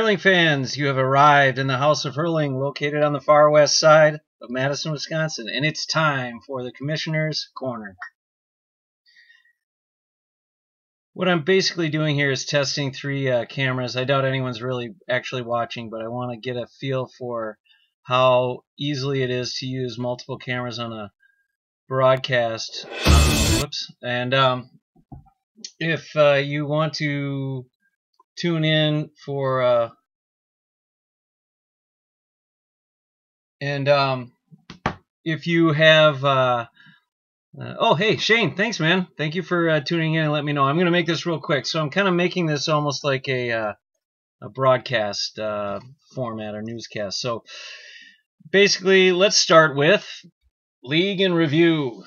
Hurling fans, you have arrived in the House of Hurling, located on the far west side of Madison, Wisconsin, and it's time for the Commissioner's Corner. What I'm basically doing here is testing three cameras. I doubt anyone's really actually watching, but I want to get a feel for how easily it is to use multiple cameras on a broadcast. Whoops. And if you want to tune in for if you have oh, hey Shane, thanks man, thank you for tuning in and let me know. I'm going to make this real quick. So I'm kind of making this almost like a broadcast format or newscast. So basically, let's start with league and review.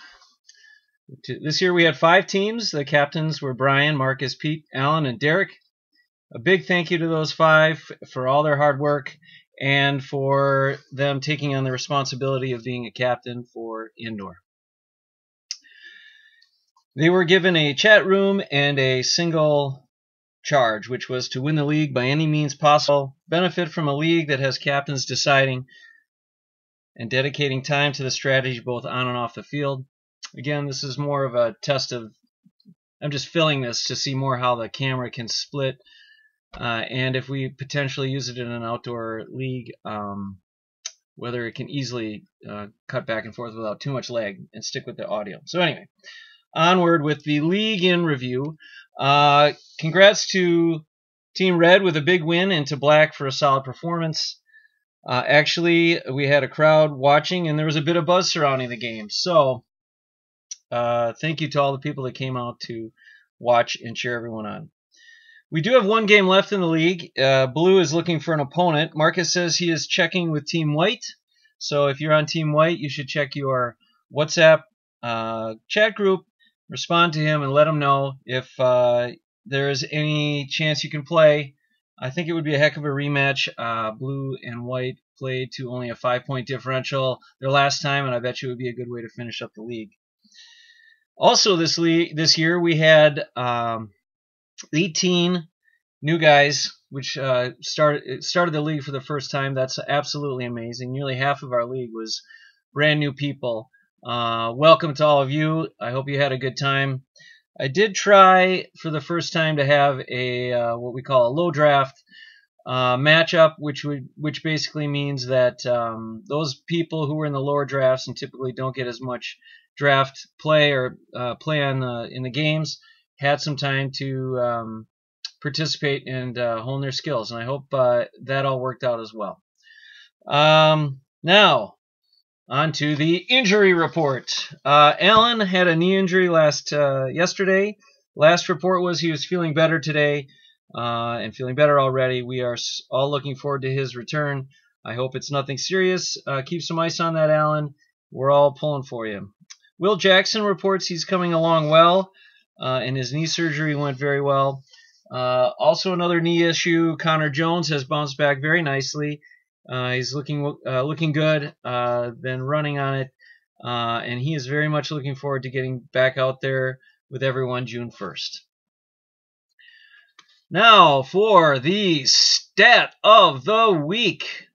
This year we had 5 teams. The captains were Brian, Marcus, Pete, Alan, and Derek. A big thank you to those 5 for all their hard work and for them taking on the responsibility of being a captain for indoor. They were given a chat room and a single charge, which was to win the league by any means possible, benefit from a league that has captains deciding and dedicating time to the strategy both on and off the field. Again, this is more of a test of, I'm just filling this to see more how the camera can split, and if we potentially use it in an outdoor league, whether it can easily cut back and forth without too much lag and stick with the audio. So anyway, onward with the league in review. Congrats to Team Red with a big win and to Black for a solid performance. Actually, we had a crowd watching and there was a bit of buzz surrounding the game. So thank you to all the people that came out to watch and cheer everyone on. We do have one game left in the league. Blue is looking for an opponent. Marcus says he is checking with Team White. So if you're on Team White, you should check your WhatsApp chat group, respond to him, and let him know if there is any chance you can play. I think it would be a heck of a rematch. Blue and White played to only a 5-point differential their last time, and I bet you it would be a good way to finish up the league. Also this year we had 18 new guys, which started the league for the first time. That's absolutely amazing. Nearly half of our league was brand new people. Welcome to all of you. I hope you had a good time. I did try for the first time to have a what we call a low draft matchup, which basically means that those people who were in the lower drafts and typically don't get as much draft play or play on in the games had some time to participate and hone their skills, and I hope that all worked out as well. Now, on to the injury report. Alan had a knee injury yesterday. Last report was he was feeling better today and feeling better already. We are all looking forward to his return. I hope it's nothing serious. Keep some ice on that, Alan. We're all pulling for you. Will Jackson reports he's coming along well, and his knee surgery went very well. Also another knee issue. Connor Jones has bounced back very nicely. He's looking good, been running on it, and he is very much looking forward to getting back out there with everyone June 1st. Now for the stat of the week.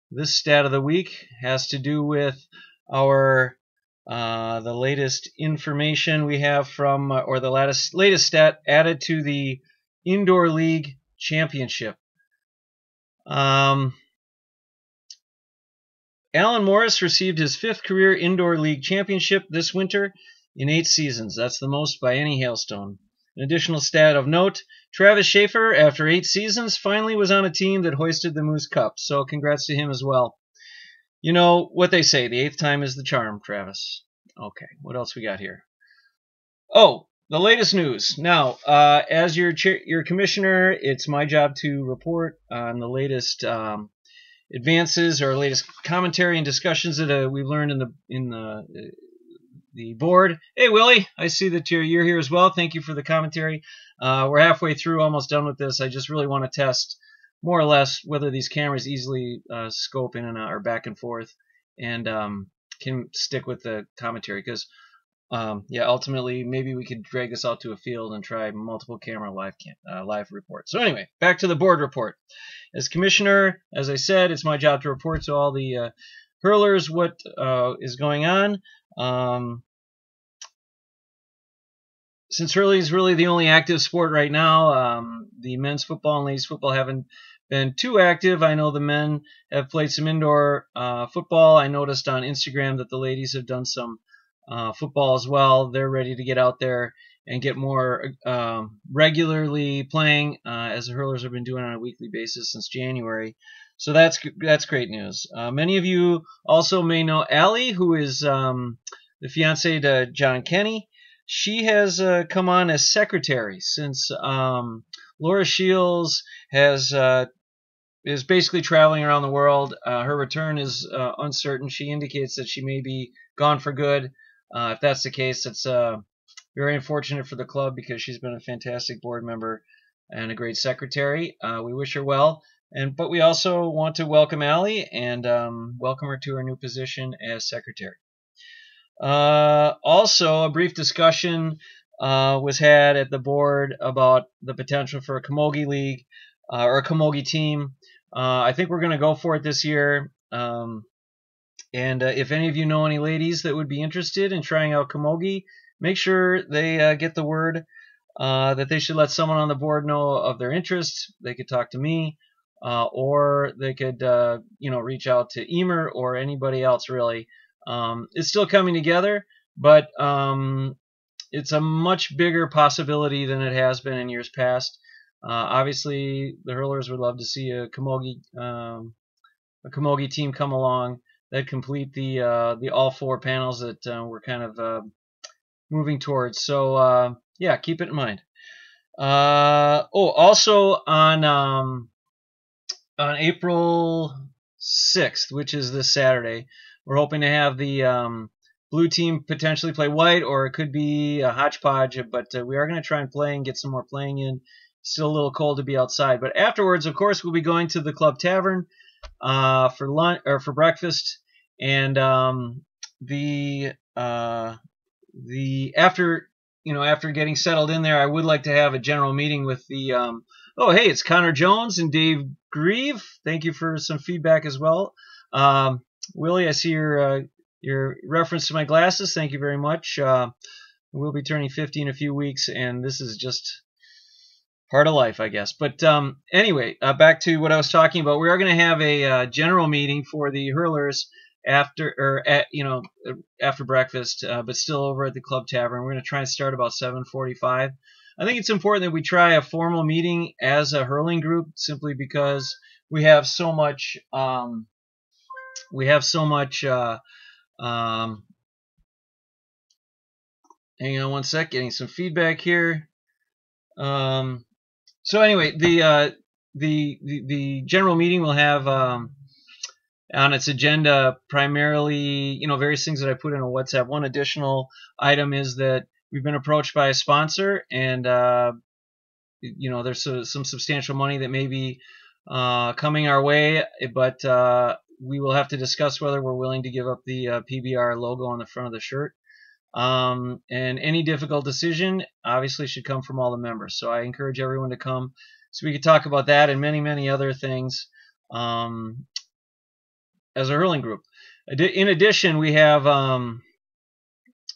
This stat of the week has to do with our the latest information we have from, or the latest stat added to the Indoor League Championship. Alan Morris received his 5th career Indoor League Championship this winter in 8 seasons. That's the most by any Hailstone. An additional stat of note, Travis Schaefer, after 8 seasons, finally was on a team that hoisted the Moose Cup. So congrats to him as well. You know what they say, the 8th time is the charm, Travis. Okay, what else we got here? Oh, the latest news. Now, as your commissioner, it's my job to report on the latest advances or latest commentary and discussions that we've learned in the board. Hey Willie, I see that you're here as well. Thank you for the commentary. We're halfway through, almost done with this. I just really want to test more or less whether these cameras easily scope in and out or back and forth and can stick with the commentary, because yeah, ultimately, maybe we could drag this out to a field and try multiple camera live report. So anyway, back to the board report. As commissioner, as I said, it's my job to report to all the hurlers what is going on. Since hurling is really the only active sport right now, the men's football and ladies football haven't been too active. I know the men have played some indoor football. I noticed on Instagram that the ladies have done some football as well. They're ready to get out there and get more regularly playing, as the hurlers have been doing on a weekly basis since January. So that's great news. Many of you also may know Allie, who is the fiance to John Kenny. She has come on as secretary since Laura Shields is basically traveling around the world. Her return is uncertain. She indicates that she may be gone for good. If that's the case, it's very unfortunate for the club because she's been a fantastic board member and a great secretary. We wish her well, but we also want to welcome Allie and welcome her to her new position as secretary. Also, a brief discussion was had at the board about the potential for a Camogie League or a Camogie team. I think we're going to go for it this year. And if any of you know any ladies that would be interested in trying out Camogie, make sure they get the word that they should let someone on the board know of their interests. They could talk to me, or they could reach out to Emer or anybody else really. It's still coming together, but it's a much bigger possibility than it has been in years past. Obviously, the hurlers would love to see a Camogie team come along that complete the all four panels that we're kind of moving towards. So yeah, keep it in mind. Also on April 6th, which is this Saturday, we're hoping to have the blue team potentially play white, or it could be a hodgepodge, but we are going to try and play and get some more playing in. Still a little cold to be outside, but afterwards, of course, we'll be going to the club tavern for lunch or for breakfast, and after getting settled in there, I would like to have a general meeting with the hey, it's Connor Jones and Dave Grieve. Thank you for some feedback as well. Willie, I see your reference to my glasses. Thank you very much. We'll be turning 50 in a few weeks, and this is just part of life, I guess. But anyway, back to what I was talking about. We are going to have a general meeting for the hurlers after breakfast, but still over at the club tavern. We're going to try and start about 7:45. I think it's important that we try a formal meeting as a hurling group, simply because we have so much. Hang on one sec, getting some feedback here. So anyway, the general meeting will have on its agenda primarily, various things that I put in a WhatsApp. One additional item is that we've been approached by a sponsor, and there's some substantial money that may be coming our way, but we will have to discuss whether we're willing to give up the PBR logo on the front of the shirt. And any difficult decision obviously should come from all the members. So I encourage everyone to come so we could talk about that and many, many other things as a hurling group. In addition, I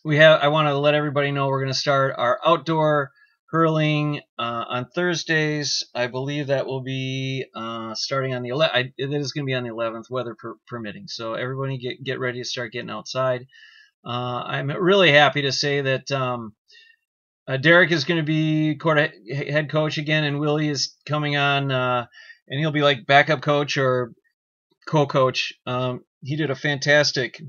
want to let everybody know we're going to start our outdoor hurling on Thursdays. I believe that will be starting on the 11th. It is going to be on the 11th, weather permitting. So everybody get ready to start getting outside. I'm really happy to say that Derek is going to be head coach again, and Willie is coming on, and he'll be like backup coach or co-coach. He did a fantastic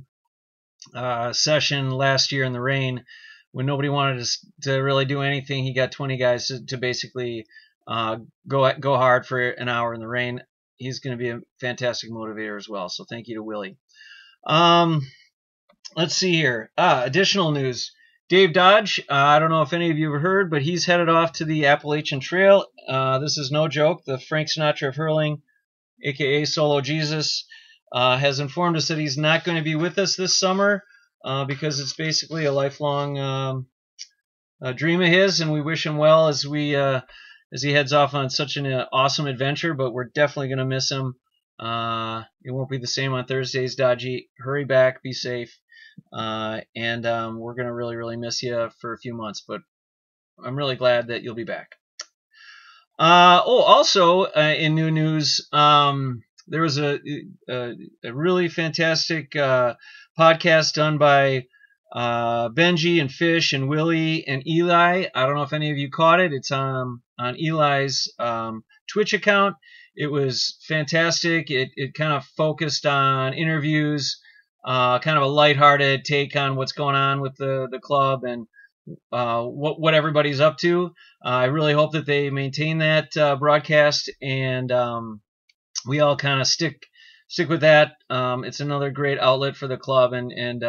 session last year in the rain when nobody wanted to really do anything. He got 20 guys to basically go hard for an hour in the rain. He's going to be a fantastic motivator as well. So thank you to Willie. Let's see here. Additional news. Dave Dodge, I don't know if any of you have heard, but he's headed off to the Appalachian Trail. This is no joke. The Frank Sinatra of hurling, a.k.a. Solo Jesus, has informed us that he's not going to be with us this summer. because it's basically a lifelong dream of his, and we wish him well as he heads off on such an awesome adventure. But we're definitely going to miss him. It won't be the same on Thursdays, Dodgy. Hurry back, be safe, and we're going to really, really miss you for a few months. But I'm really glad that you'll be back. Also, in new news, there was a really fantastic podcast done by Benji and Fish and Willie and Eli. I don't know if any of you caught it. It's on Eli's Twitch account. It was fantastic. It kind of focused on interviews, kind of a lighthearted take on what's going on with the club and what everybody's up to. I really hope that they maintain that broadcast, and we all kind of stick with that. It's another great outlet for the club, and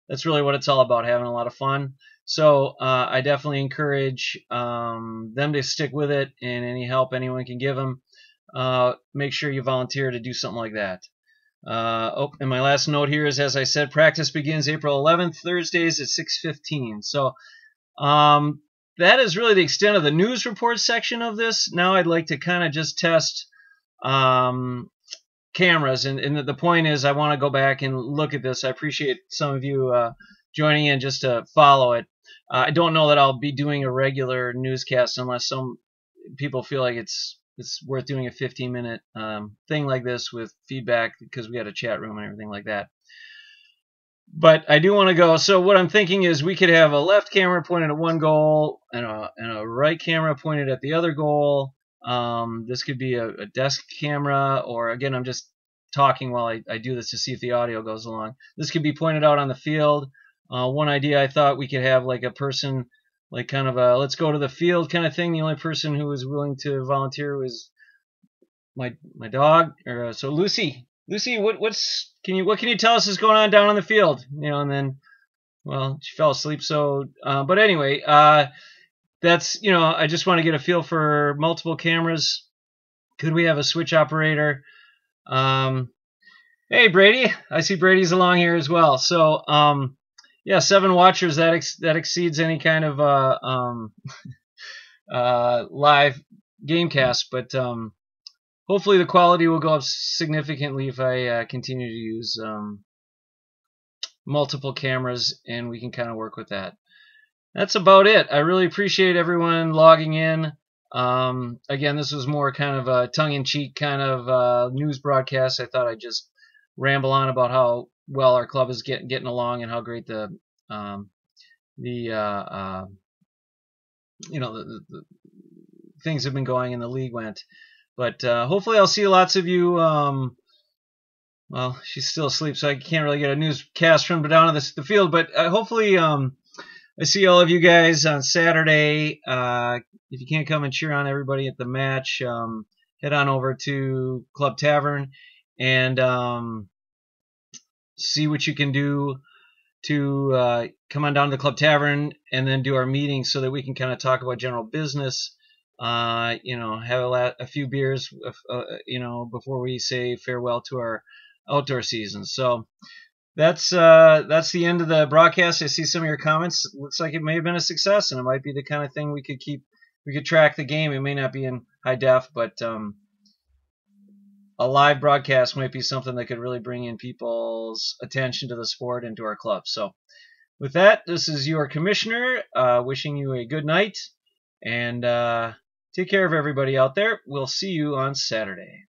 that's really what it's all about, having a lot of fun. So I definitely encourage them to stick with it, and any help anyone can give them, make sure you volunteer to do something like that. And my last note here is, as I said, practice begins April 11th, Thursdays at 6:15. So that is really the extent of the news report section of this. Now I'd like to kind of just test cameras, and the point is I want to go back and look at this. I appreciate some of you joining in just to follow it. I don't know that I'll be doing a regular newscast unless some people feel like it's worth doing a 15-minute thing like this with feedback, because we got a chat room and everything like that. But I do want to go. So what I'm thinking is we could have a left camera pointed at one goal and a right camera pointed at the other goal. This could be a desk camera, or again, I'm just talking while I do this to see if the audio goes along. This could be pointed out on the field. One idea I thought we could have like a person, like kind of a let's go to the field kind of thing. The only person who was willing to volunteer was my dog. So Lucy, what can you tell us is going on down on the field? And then, well, she fell asleep. So, but anyway, that's, I just want to get a feel for multiple cameras. Could we have a switch operator? Hey Brady, I see Brady's along here as well. So, yeah, 7 watchers, that exceeds any kind of live gamecast, but hopefully the quality will go up significantly if I continue to use multiple cameras, and we can kind of work with that. That's about it. I really appreciate everyone logging in. Again, this was more kind of a tongue-in-cheek kind of news broadcast. I thought I'd just ramble on about how well our club is getting along and how great the things have been going and the league went. But hopefully I'll see lots of you. Well, she's still asleep, so I can't really get a newscast from down on the field. But hopefully I see all of you guys on Saturday. If you can't come and cheer on everybody at the match, head on over to Club Tavern and see what you can do to come on down to the Club Tavern and then do our meeting so that we can kind of talk about general business. Have a few beers, before we say farewell to our outdoor season. So that's the end of the broadcast. I see some of your comments. It looks like it may have been a success, and it might be the kind of thing we could track the game. It may not be in high def, but a live broadcast might be something that could really bring in people's attention to the sport and to our club. So with that, this is your commissioner wishing you a good night, and take care of everybody out there. We'll see you on Saturday.